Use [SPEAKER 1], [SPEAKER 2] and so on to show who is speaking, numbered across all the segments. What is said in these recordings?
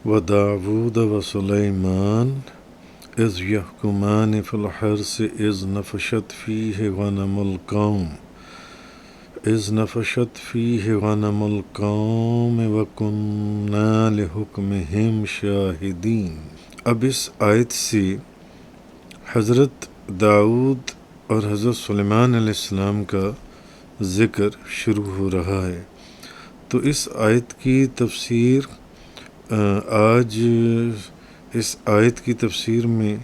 [SPEAKER 1] وداود وسليمان إذ يحكمان في الحرث إذ نفشت فيه غنم القوم وكنا لحكمهم شاهدين۔ اب اس آیت سے حضرت داؤد اور حضرت سلیمان علیہ السلام کا ذکر شروع ہو رہا ہے۔ تو اس آیت کی تفسیر آج اس آیت کی تفسیر میں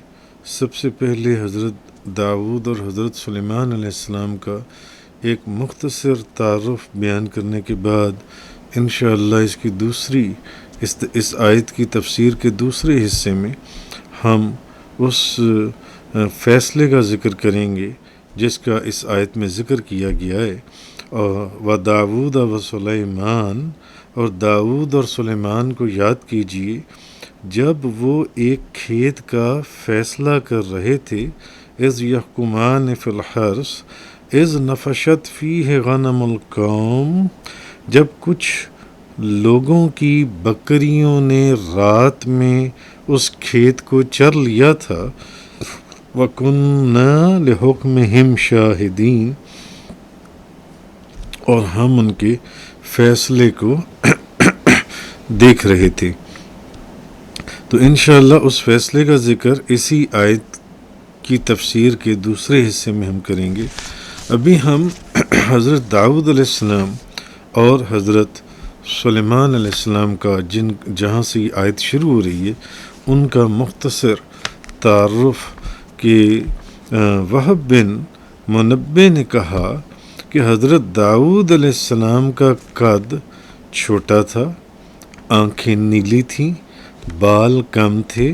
[SPEAKER 1] سب سے پہلے حضرت داؤد اور حضرت سلیمان علیہ السلام کا ایک مختصر تعارف بیان کرنے کے بعد انشاءاللہ اس آیت کی تفسیر کے دوسرے حصے میں ہم اس فیصلے کا ذکر کریں گے جس کا اس آیت میں ذکر کیا گیا ہے۔ و داؤد و سلیمان، اور داؤد اور سلیمان کو یاد کیجئے جب وہ ایک کھیت کا فیصلہ کر رہے تھے۔ اذ یحکمان فی الحرث اذ نفشت فیہ غنم القوم، جب کچھ لوگوں کی بکریوں نے رات میں اس کھیت کو چر لیا تھا۔ وَكُنَّا لِحُكْمِهِمْ شَاهِدِينَ، اور ہم ان کے فیصلے کو دیکھ رہے تھے۔ تو انشاءاللہ اس فیصلے کا ذکر اسی آیت کی تفسیر کے دوسرے حصے میں ہم کریں گے۔ ابھی ہم حضرت داؤد علیہ السلام اور حضرت سلیمان علیہ السلام کا جہاں سے یہ آیت شروع ہو رہی ہے ان کا مختصر تعارف کہ وہب بن منبع نے کہا کہ حضرت داؤد علیہ السلام کا قد چھوٹا تھا، آنکھیں نیلی تھیں، بال کم تھے،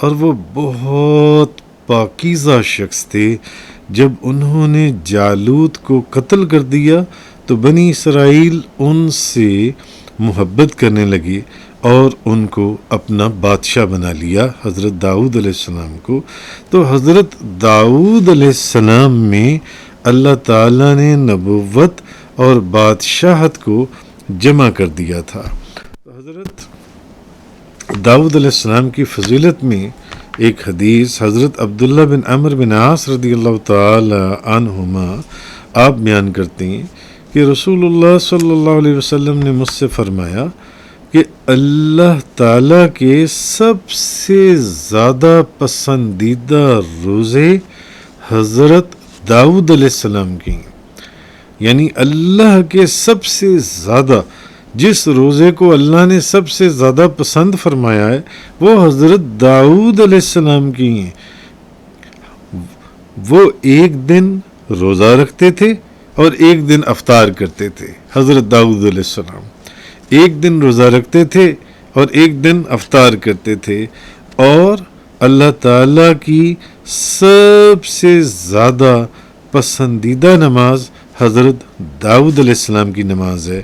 [SPEAKER 1] اور وہ بہت پاکیزہ شخص تھے۔ جب انہوں نے جالوت کو قتل کر دیا تو بنی اسرائیل ان سے محبت کرنے لگے اور ان کو اپنا بادشاہ بنا لیا، حضرت داؤد علیہ السلام کو۔ تو حضرت داؤد علیہ السلام میں اللہ تعالیٰ نے نبوت اور بادشاہت کو جمع کر دیا تھا۔ حضرت داؤد علیہ السلام کی فضیلت میں ایک حدیث حضرت عبداللہ بن عمرو بن عاص رضی اللہ تعالی عنہما آپ بیان کرتے ہیں کہ رسول اللہ صلی اللہ علیہ وسلم نے مجھ سے فرمایا کہ اللہ تعالیٰ کے سب سے زیادہ پسندیدہ روزے حضرت داؤد علیہ السلام کی ہیں، یعنی اللہ کے سب سے زیادہ جس روزے کو اللہ نے سب سے زیادہ پسند فرمایا ہے وہ حضرت داؤد علیہ السلام کی ہیں۔ وہ ایک دن روزہ رکھتے تھے اور ایک دن افطار کرتے تھے۔ حضرت داؤد علیہ السلام ایک دن روزہ رکھتے تھے اور ایک دن افطار کرتے تھے، اور اللہ تعالیٰ کی سب سے زیادہ پسندیدہ نماز حضرت داؤد علیہ السلام کی نماز ہے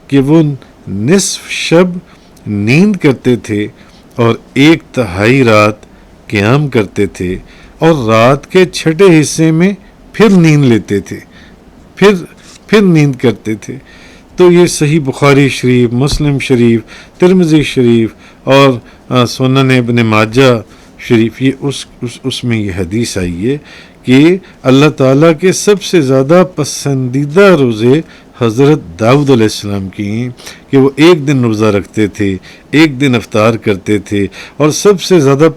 [SPEAKER 1] کہ وہ نصف شب نیند کرتے تھے اور ایک تہائی رات قیام کرتے تھے، اور رات کے چھٹے حصے میں پھر نیند لیتے تھے، پھر نیند کرتے تھے۔ تو یہ صحیح بخاری شریف، مسلم شریف، ترمذی شریف اور سنن ابن ماجہ شریف، یہ اس میں یہ حدیث آئی ہے کہ اللہ تعالیٰ کے سب سے زیادہ پسندیدہ روزے حضرت داؤد علیہ السلام کی ہیں کہ وہ ایک دن روزہ رکھتے تھے، ایک دن افطار کرتے تھے، اور سب سے زیادہ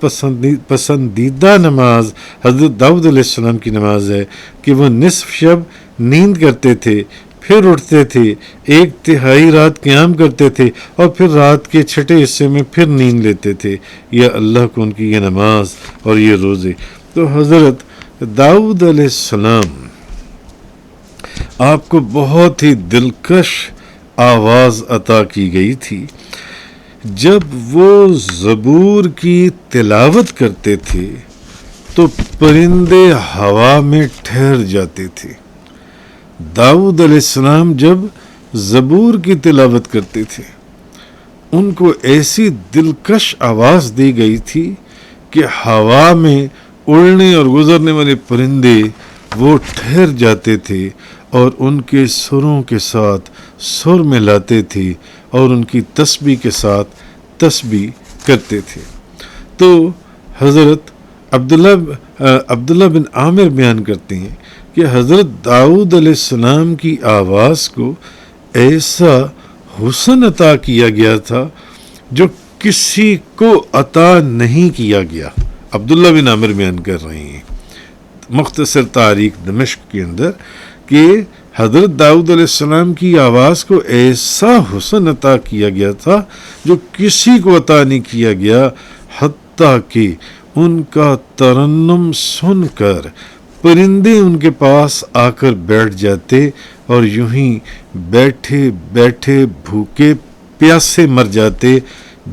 [SPEAKER 1] پسندیدہ نماز حضرت داؤد علیہ السلام کی نماز ہے کہ وہ نصف شب نیند کرتے تھے، پھر اٹھتے تھے، ایک تہائی رات قیام کرتے تھے، اور پھر رات کے چھٹے حصے میں پھر نیند لیتے تھے۔ یا اللہ کو ان کی یہ نماز اور یہ روزے۔ تو حضرت داؤد علیہ السلام آپ کو بہت ہی دلکش آواز عطا کی گئی تھی۔ جب وہ زبور کی تلاوت کرتے تھے تو پرندے ہوا میں ٹھہر جاتے تھے۔ داؤد علیہ السلام جب زبور کی تلاوت کرتے تھے ان کو ایسی دلکش آواز دی گئی تھی کہ ہوا میں اڑنے اور گزرنے والے پرندے وہ ٹھہر جاتے تھے اور ان کے سروں کے ساتھ سر ملاتے تھے اور ان کی تسبیح کے ساتھ تسبیح کرتے تھے۔ تو حضرت عبداللہ بن عامر بیان کرتے ہیں کہ حضرت داؤد علیہ السلام کی آواز کو ایسا حسن عطا کیا گیا تھا جو کسی کو عطا نہیں کیا گیا۔ عبداللہ بن عامر بیان کر رہے ہیں مختصر تاریخ دمشق کے اندر کہ حضرت داؤد علیہ السلام کی آواز کو ایسا حسن عطا کیا گیا تھا جو کسی کو عطا نہیں کیا گیا، حتیٰ کہ ان کا ترنم سن کر پرندے ان کے پاس آ کر بیٹھ جاتے اور یوں ہی بیٹھے بیٹھے بھوکے پیاسے مر جاتے۔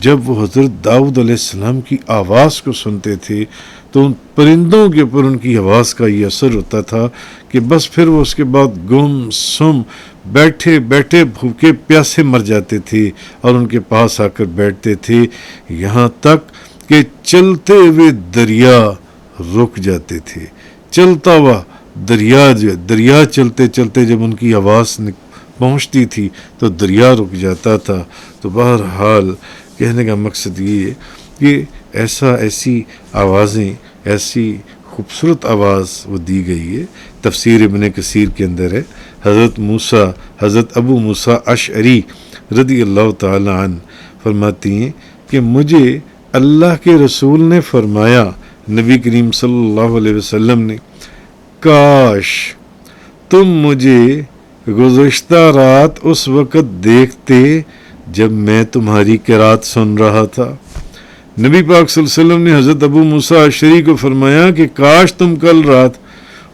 [SPEAKER 1] جب وہ حضرت داؤد علیہ السلام کی آواز کو سنتے تھے تو ان پرندوں کے اوپر ان کی آواز کا یہ اثر ہوتا تھا کہ بس پھر وہ اس کے بعد گم سم بیٹھے بیٹھے بھوکے پیاسے مر جاتے تھے اور ان کے پاس آ کر بیٹھتے تھے، یہاں تک کہ چلتے ہوئے دریا رک جاتے تھے۔ چلتا ہوا دریا چلتے چلتے جب ان کی آواز پہنچتی تھی تو دریا رک جاتا تھا۔ تو بہرحال کہنے کا مقصد یہ ہے کہ ایسی آوازیں، ایسی خوبصورت آواز وہ دی گئی ہے۔ تفسیر ابن کثیر کے اندر ہے، حضرت ابو موسیٰ اشعری رضی اللہ تعالی عنہ فرماتی ہیں کہ مجھے اللہ کے رسول نے فرمایا، نبی کریم صلی اللہ علیہ وسلم نے، کاش تم مجھے گزشتہ رات اس وقت دیکھتے جب میں تمہاری قرات سن رہا تھا۔ نبی پاک صلی اللہ علیہ وسلم نے حضرت ابو موسیٰ اشعری کو فرمایا کہ کاش تم کل رات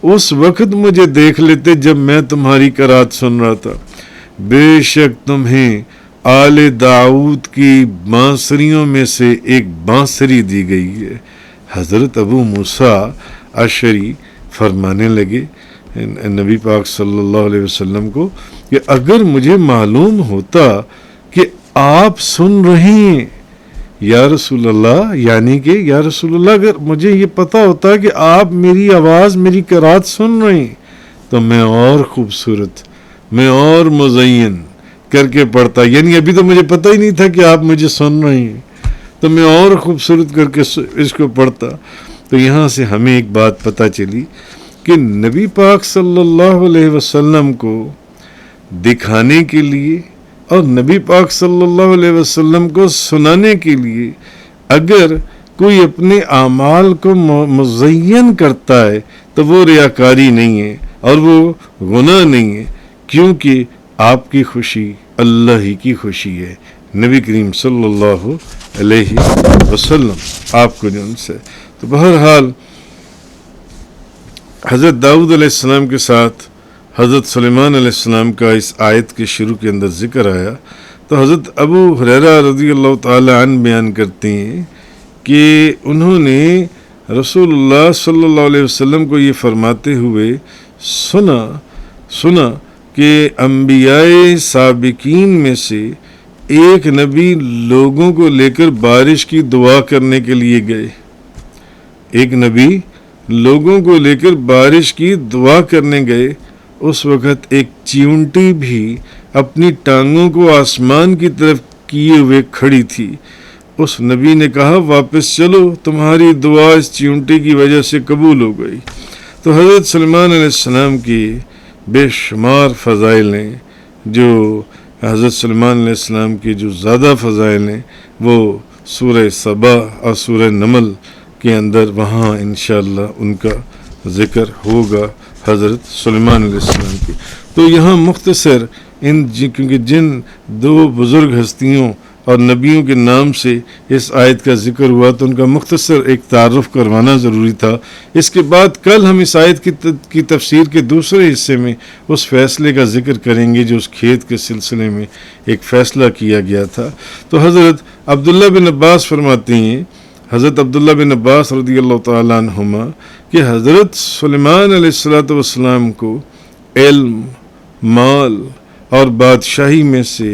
[SPEAKER 1] اس وقت مجھے دیکھ لیتے جب میں تمہاری قرات سن رہا تھا۔ بے شک تمہیں آل داؤد کی بانسریوں میں سے ایک بانسری دی گئی ہے۔ حضرت ابو موسیٰ اشعری فرمانے لگے نبی پاک صلی اللہ علیہ وسلم کو کہ اگر مجھے معلوم ہوتا کہ آپ سن رہے ہیں یا رسول اللہ، یعنی کہ یا رسول اللہ اگر مجھے یہ پتا ہوتا کہ آپ میری آواز، میری قرات سن رہے ہیں تو میں اور خوبصورت، میں اور مزین کر کے پڑھتا، یعنی ابھی تو مجھے پتہ ہی نہیں تھا کہ آپ مجھے سن رہے ہیں تو میں اور خوبصورت کر کے اس کو پڑھتا۔ تو یہاں سے ہمیں ایک بات پتہ چلی کہ نبی پاک صلی اللہ علیہ وسلم کو دکھانے کے لیے اور نبی پاک صلی اللہ علیہ وسلم کو سنانے کے لیے اگر کوئی اپنے اعمال کو مزین کرتا ہے تو وہ ریاکاری نہیں ہے اور وہ گناہ نہیں ہے، کیونکہ آپ کی خوشی اللہ ہی کی خوشی ہے۔ نبی کریم صلی اللہ علیہ وسلم آپ کو جن سے تو بہرحال حضرت داؤد علیہ السلام کے ساتھ حضرت سلیمان علیہ السلام کا اس آیت کے شروع کے اندر ذکر آیا تو حضرت ابو ہریرہ رضی اللہ تعالی عنہ بیان کرتے ہیں کہ انہوں نے رسول اللہ صلی اللہ علیہ وسلم کو یہ فرماتے ہوئے سنا کہ انبیاء سابقین میں سے ایک نبی لوگوں کو لے کر بارش کی دعا کرنے کے لیے گئے، ایک نبی لوگوں کو لے کر بارش کی دعا کرنے گئے۔ اس وقت ایک چیونٹی بھی اپنی ٹانگوں کو آسمان کی طرف کیے ہوئے کھڑی تھی۔ اس نبی نے کہا واپس چلو، تمہاری دعا اس چیونٹی کی وجہ سے قبول ہو گئی۔ تو حضرت سلیمان علیہ السلام کی بے شمار فضائل ہیں، جو حضرت سلیمان علیہ السلام کی جو زیادہ فضائل ہیں وہ سورہ سبا اور سورہ نمل کے اندر وہاں انشاءاللہ ان کا ذکر ہوگا حضرت سلیمان علیہ السلام کی۔ تو یہاں مختصر کیونکہ جن دو بزرگ ہستیوں اور نبیوں کے نام سے اس آیت کا ذکر ہوا تو ان کا مختصر ایک تعارف کروانا ضروری تھا۔ اس کے بعد کل ہم اس آیت کی تفسیر کے دوسرے حصے میں اس فیصلے کا ذکر کریں گے جو اس کھیت کے سلسلے میں ایک فیصلہ کیا گیا تھا۔ تو حضرت عبداللہ بن عباس فرماتے ہیں، حضرت عبداللہ بن عباس رضی اللہ تعالیٰ عنہما کہ حضرت سلیمان علیہ السلام کو علم، مال اور بادشاہی میں سے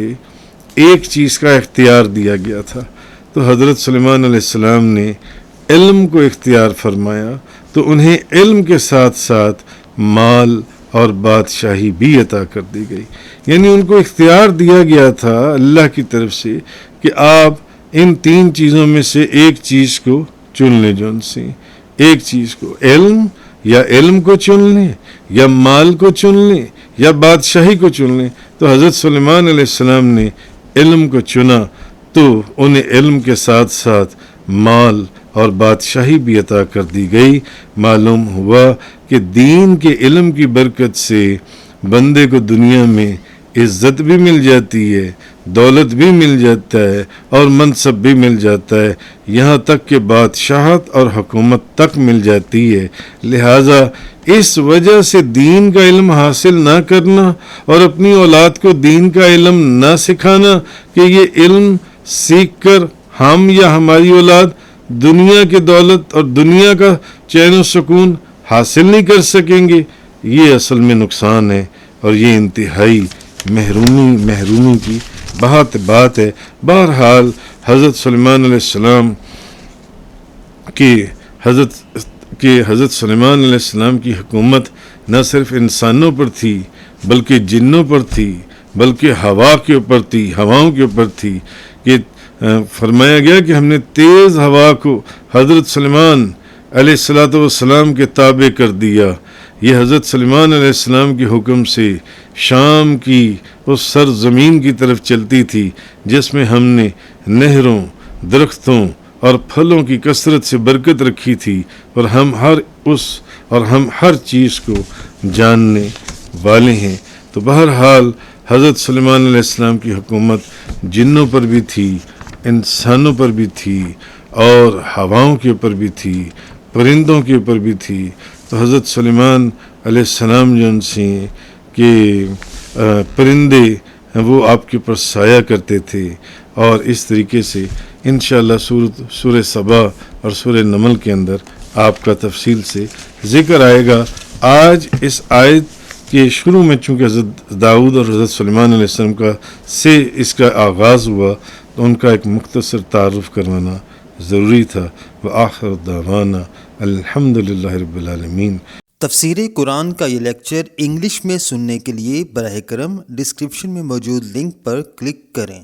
[SPEAKER 1] ایک چیز کا اختیار دیا گیا تھا۔ تو حضرت سلیمان علیہ السلام نے علم کو اختیار فرمایا تو انہیں علم کے ساتھ ساتھ مال اور بادشاہی بھی عطا کر دی گئی، یعنی ان کو اختیار دیا گیا تھا اللہ کی طرف سے کہ آپ ان 3 چیزوں میں سے ایک چیز کو چن لیں جو ان سے، ایک چیز کو، علم کو چن لیں، یا مال کو چن لیں، یا بادشاہی کو چن لیں۔ تو حضرت سلیمان علیہ السلام نے علم کو چنا، تو انہیں علم کے ساتھ ساتھ مال اور بادشاہی بھی عطا کر دی گئی۔ معلوم ہوا کہ دین کے علم کی برکت سے بندے کو دنیا میں عزت بھی مل جاتی ہے، دولت بھی مل جاتا ہے، اور منصب بھی مل جاتا ہے، یہاں تک کہ بادشاہت اور حکومت تک مل جاتی ہے۔ لہٰذا اس وجہ سے دین کا علم حاصل نہ کرنا اور اپنی اولاد کو دین کا علم نہ سکھانا کہ یہ علم سیکھ کر ہم یا ہماری اولاد دنیا کی دولت اور دنیا کا چین و سکون حاصل نہیں کر سکیں گے، یہ اصل میں نقصان ہے، اور یہ انتہائی محرومی کی بات ہے۔ بہرحال حضرت سلیمان علیہ السلام حضرت سلیمان علیہ السلام کی حکومت نہ صرف انسانوں پر تھی بلکہ جنوں پر تھی، بلکہ ہواؤں کے اوپر تھی، کہ فرمایا گیا کہ ہم نے تیز ہوا کو حضرت سلیمان علیہ السلام کے تابع کر دیا۔ یہ حضرت سلیمان علیہ السلام کے حکم سے شام کی اس سرزمین کی طرف چلتی تھی جس میں ہم نے نہروں، درختوں اور پھلوں کی کثرت سے برکت رکھی تھی، اور ہم ہر چیز کو جاننے والے ہیں۔ تو بہرحال حضرت سلیمان علیہ السلام کی حکومت جنوں پر بھی تھی، انسانوں پر بھی تھی، اور ہواؤں کے اوپر بھی تھی، پرندوں کے اوپر بھی تھی۔ تو حضرت سلیمان علیہ السلام جو ان سے کہ پرندے وہ آپ کے اوپر سایہ کرتے تھے، اور اس طریقے سے انشاءاللہ سورہ سبا اور سورہ نمل کے اندر آپ کا تفصیل سے ذکر آئے گا۔ آج اس آیت کے شروع میں چونکہ حضرت داؤد اور حضرت سلیمان علیہ السلام سے اس کا آغاز ہوا، تو ان کا ایک مختصر تعارف کروانا ضروری تھا۔ وآخر دعوانا الحمدللہ رب العالمین۔
[SPEAKER 2] تفسیر قرآن کا یہ لیکچر انگلش میں سننے کے لیے براہ کرم ڈسکرپشن میں موجود لنک پر کلک کریں۔